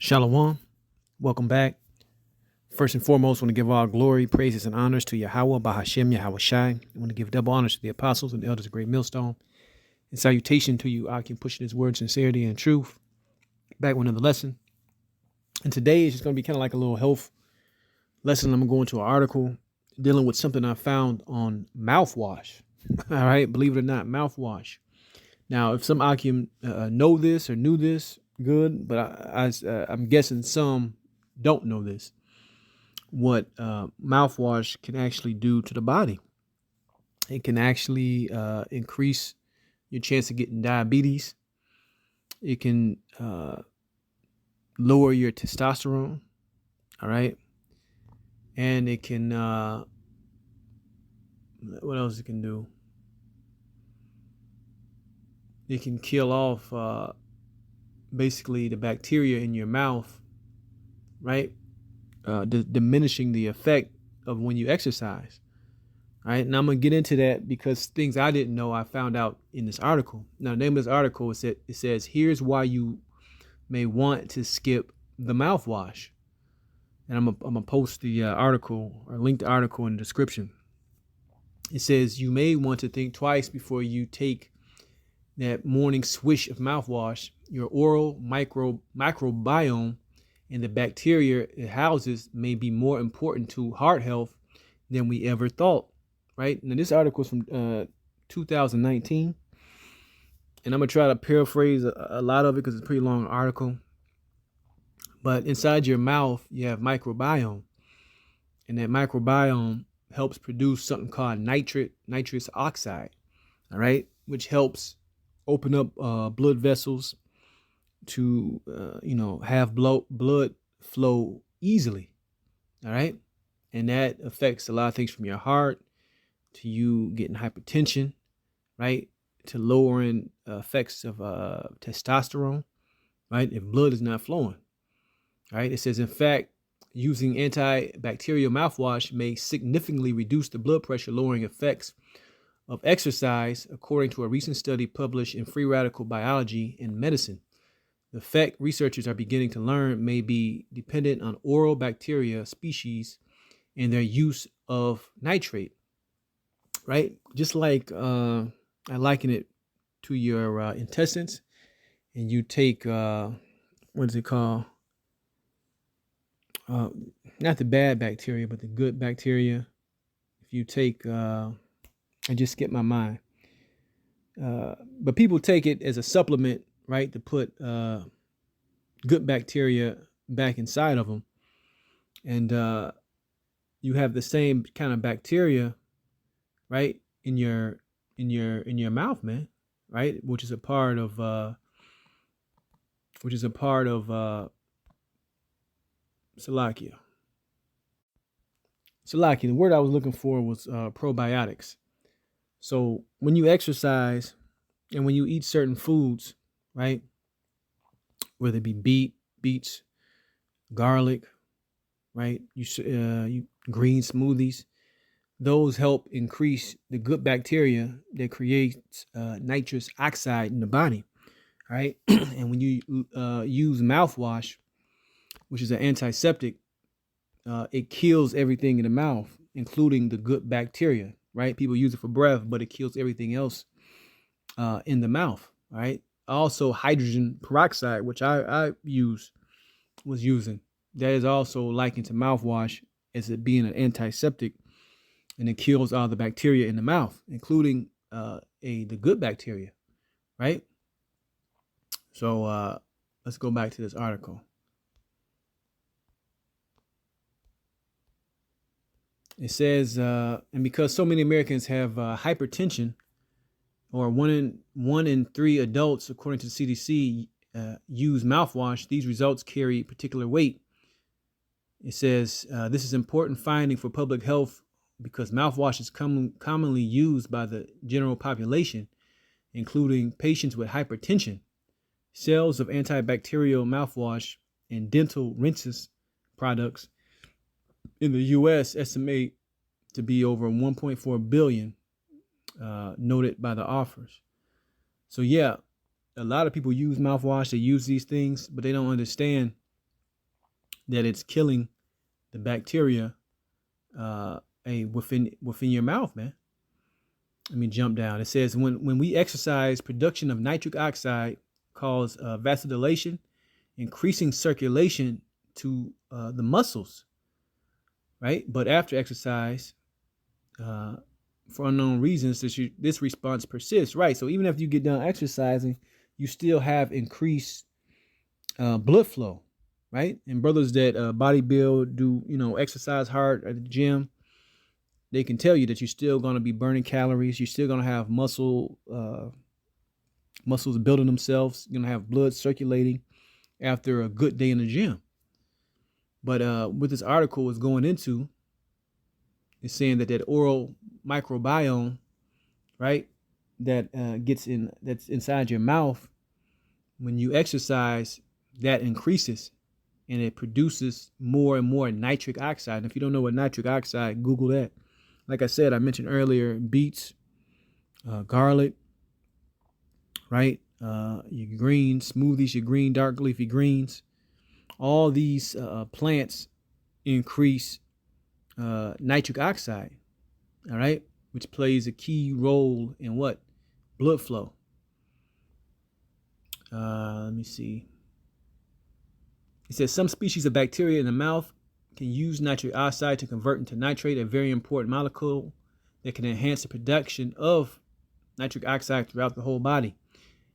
Shalom. Welcome back. First and foremost, I want to give all glory, praises, and honors to Yahweh, Ahchyam, Yahweh Shai. I want to give double honors to the apostles and the elders of Great Millstone. And salutation to you, Ahchyam, pushing his word, sincerity, and truth. Back with another lesson. And today is just going to be kind of like a little health lesson. I'm going to go into an article dealing with something I found on mouthwash. All right, believe it or not, mouthwash. Now, if some Ahchyam know this or knew this, good, but I'm guessing some don't know this. What mouthwash can actually do to the body. It can actually increase your chance of getting diabetes. It can lower your testosterone. All right. And it can, what else it can do? It can kill off basically the bacteria in your mouth, right? Diminishing the effect of when you exercise. All right. And I'm going to get into that because things I didn't know I found out in this article. Now, the name of this article is it says, here's why you may want to skip the mouthwash. And I'm going to post the article or link the article in the description. It says you may want to think twice before you take that morning swish of mouthwash. Your oral microbiome and the bacteria it houses may be more important to heart health than we ever thought, right? Now, this article is from 2019, and I'm going to try to paraphrase a lot of it because it's a pretty long article. But inside your mouth, you have microbiome, and that microbiome helps produce something called nitrous oxide, all right, which helps open up blood vessels to, have blood flow easily. All right. And that affects a lot of things from your heart to you getting hypertension, right? To lowering effects of testosterone, right? If blood is not flowing. All right. It says, in fact, using antibacterial mouthwash may significantly reduce the blood pressure lowering effects of exercise, according to a recent study published in Free Radical Biology and Medicine. The effect researchers are beginning to learn may be dependent on oral bacteria species and their use of nitrate, right? Just like I liken it to your intestines, and you take, what is it called? Not the bad bacteria, but the good bacteria. If you take, I just skipped my mind. But people take it as a supplement, right, to put good bacteria back inside of them. And you have the same kind of bacteria, right, in your mouth, man, right, which is a part of Salakia. The word I was looking for was probiotics. So when you exercise and when you eat certain foods, right, whether it be beets, garlic, right, you green smoothies, those help increase the good bacteria that creates nitrous oxide in the body, right? And when you use mouthwash, which is an antiseptic, it kills everything in the mouth, including the good bacteria, right? People use it for breath, but it kills everything else in the mouth, right? Also, hydrogen peroxide, which I was using, that is also likened to mouthwash as it being an antiseptic, and it kills all the bacteria in the mouth, including the good bacteria, right? So let's go back to this article. It says, and because so many Americans have hypertension, or one in three adults, according to the CDC, use mouthwash, these results carry particular weight. It says, this is important finding for public health because mouthwash is commonly used by the general population, including patients with hypertension. Sales of antibacterial mouthwash and dental rinses products in the U.S. estimate to be over 1.4 billion, noted by the authors. So yeah, a lot of people use mouthwash. They use these things, but they don't understand that it's killing the bacteria within your mouth, man. Let me jump down. It says when we exercise, production of nitric oxide causes vasodilation, increasing circulation to the muscles, right? But after exercise, for unknown reasons, this response persists, right? So even after you get done exercising, you still have increased blood flow, right? And brothers that bodybuild, do exercise hard at the gym, they can tell you that you're still going to be burning calories. You're still going to have muscles building themselves. You're going to have blood circulating after a good day in the gym. But what this article is going into is saying that oral microbiome, right, that's inside your mouth, when you exercise, that increases and it produces more and more nitric oxide. And if you don't know what nitric oxide, Google that. Like I said, I mentioned earlier, beets, garlic, right? Your green smoothies, your green dark leafy greens. All these plants increase nitric oxide, all right? Which plays a key role in what? Blood flow. Let me see. It says some species of bacteria in the mouth can use nitric oxide to convert into nitrate, a very important molecule that can enhance the production of nitric oxide throughout the whole body.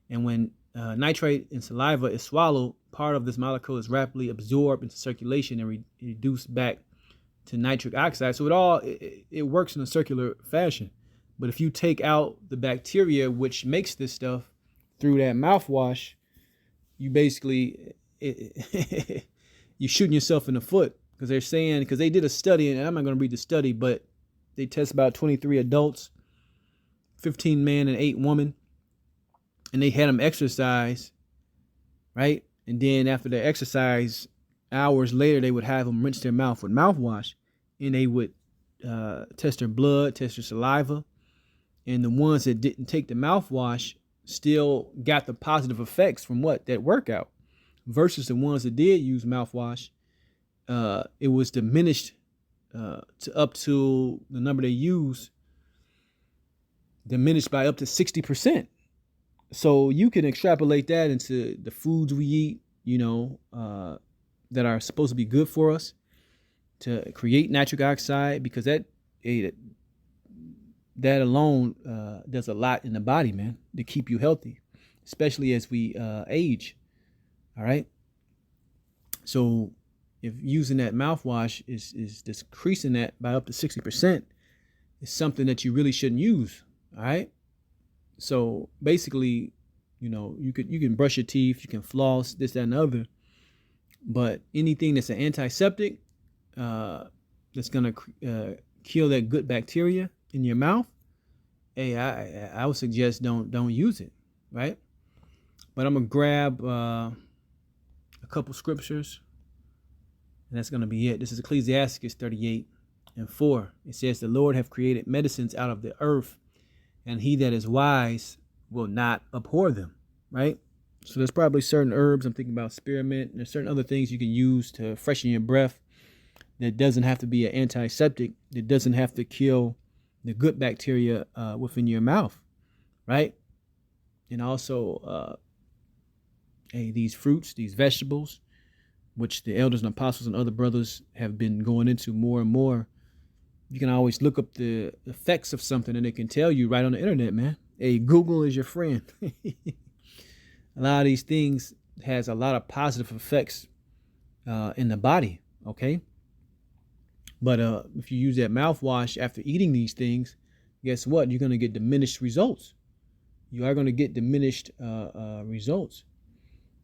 And when nitrate in saliva is swallowed, part of this molecule is rapidly absorbed into circulation and reduced back to nitric oxide. So it works in a circular fashion. But if you take out the bacteria which makes this stuff through that mouthwash, you basically you're shooting yourself in the foot. Because they did a study, and I'm not going to read the study, but they test about 23 adults, 15 men and 8 women, and they had them exercise, right? And then after the exercise, hours later, they would have them rinse their mouth with mouthwash, and they would test their blood, test their saliva, and the ones that didn't take the mouthwash still got the positive effects from that workout, versus the ones that did use mouthwash. It was diminished to up to the number they use, diminished by up to 60%. So you can extrapolate that into the foods we eat, that are supposed to be good for us to create nitric oxide, because that alone does a lot in the body, man, to keep you healthy, especially as we age. All right. So if using that mouthwash is decreasing that by up to 60%, it's something that you really shouldn't use. All right. So basically, you can brush your teeth, you can floss, this, that, and the other, but anything that's an antiseptic, that's gonna kill that good bacteria in your mouth, hey, I would suggest don't use it, right? But I'm gonna grab a couple scriptures, and that's gonna be it. This is Ecclesiastes 38:4. It says, "The Lord have created medicines out of the earth, and he that is wise will not abhor them," right? So there's probably certain herbs, I'm thinking about spearmint, and there's certain other things you can use to freshen your breath that doesn't have to be an antiseptic, that doesn't have to kill the good bacteria within your mouth, right? And also, these fruits, these vegetables, which the elders and apostles and other brothers have been going into more and more. You can always look up the effects of something, and they can tell you right on the internet, man. Hey, Google is your friend. A lot of these things has a lot of positive effects in the body, okay? But if you use that mouthwash after eating these things, guess what? You're going to get diminished results. You are going to get diminished results,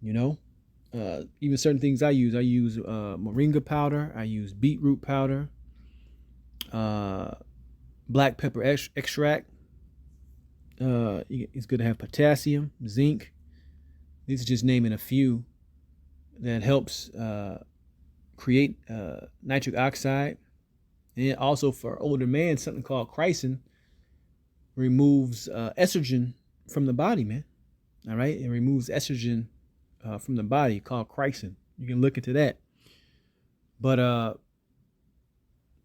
Even certain things I use moringa powder. I use beetroot powder, black pepper extract. It's good to have potassium, zinc. These are just naming a few that helps create nitric oxide. And also for older men, something called chrysin removes estrogen from the body, man. All right, it removes estrogen from the body, called chrysin. You can look into that. But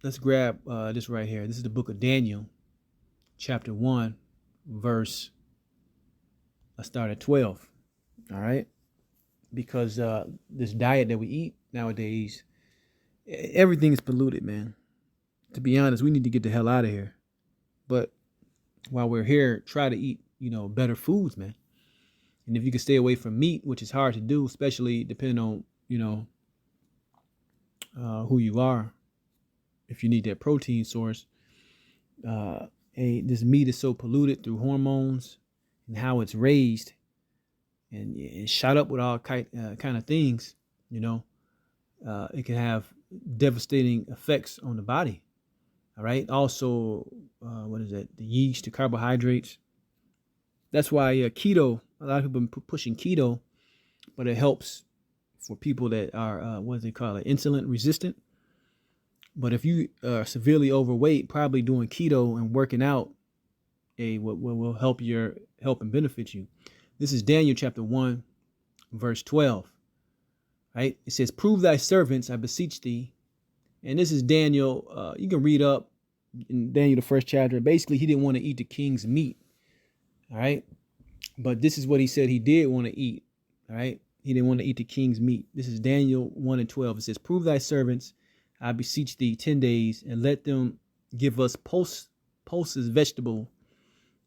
let's grab this right here. This is the book of Daniel, chapter 1, verse, let's start at 12. All right. Because this diet that we eat nowadays, everything is polluted, man. To be honest, we need to get the hell out of here. But while we're here, try to eat, better foods, man. And if you can stay away from meat, which is hard to do, especially depending on, who you are, if you need that protein source, this meat is so polluted through hormones and how it's raised, and it's shot up with all kind of things. It can have devastating effects on the body. All right. Also, what is that? The yeast, the carbohydrates. That's why keto. A lot of people have been pushing keto, but it helps for people that are what do they call it? Insulin resistant. But if you are severely overweight, probably doing keto and working out, what will help and benefit you. This is Daniel chapter 1, verse 12. Right? It says, "Prove thy servants, I beseech thee." And this is Daniel. You can read up in Daniel, the first chapter. Basically, he didn't want to eat the king's meat. All right. But this is what he said he did want to eat. All right. He didn't want to eat the king's meat. This is Daniel 1 and 12. It says, "Prove thy servants, I beseech thee, 10 days, and let them give us post is vegetable."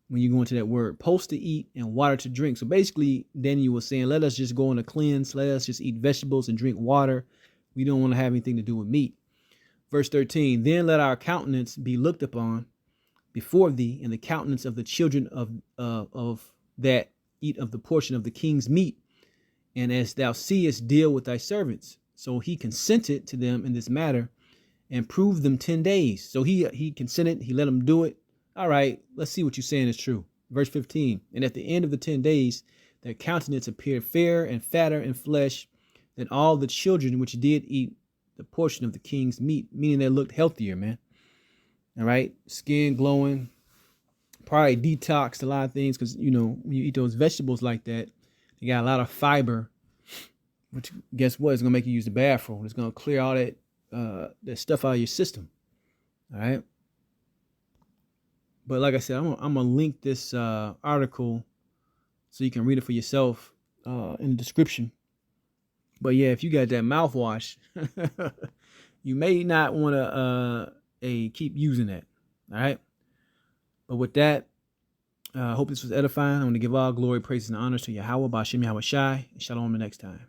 When you go into that word, post to eat and water to drink. So basically, Daniel was saying, let us just go on a cleanse. Let us just eat vegetables and drink water. We don't want to have anything to do with meat. Verse 13, "Then let our countenance be looked upon before thee, and the countenance of the children of that eat of the portion of the king's meat. And as thou seest, deal with thy servants." So he consented to them in this matter and proved them 10 days. So he consented. He let them do it. All right, let's see what you're saying is true. Verse 15, "And at the end of the 10 days, their countenance appeared fair and fatter in flesh than all the children which did eat the portion of the king's meat," meaning they looked healthier, man. All right, skin glowing, probably detoxed a lot of things, because, when you eat those vegetables like that, they got a lot of fiber, which guess what? It's going to make you use the bathroom. It's going to clear all that stuff out of your system. All right. But like I said, I'm going to link this article so you can read it for yourself in the description. But yeah, if you got that mouthwash, you may not want to keep using that. All right. But with that, I hope this was edifying. I want to give all glory, praise, and honors to Yahweh, Ba'ashem Yahweh Shai, and shalom the next time.